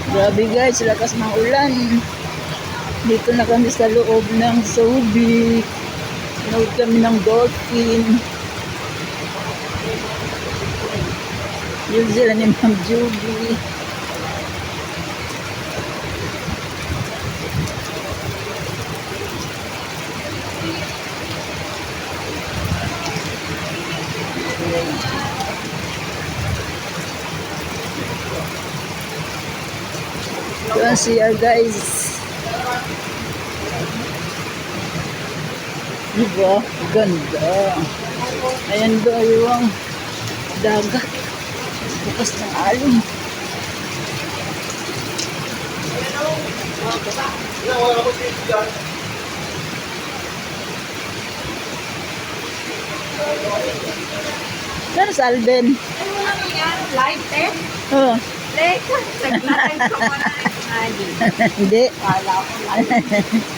Grabe guys, lakas ng ulan. Dito na kami sa loob ng Subic. Nanood kami ng dolphin. Yun sila ni Ma'am Juby. Ito ang CR guys. Diba? Ganda. Ayan ba yung dagat. Bukas ng alon. Saan sa Alben? Ano lang yan? Live test? Oh. Teka, nag-live ka mo na. Hindi. Kala ko live.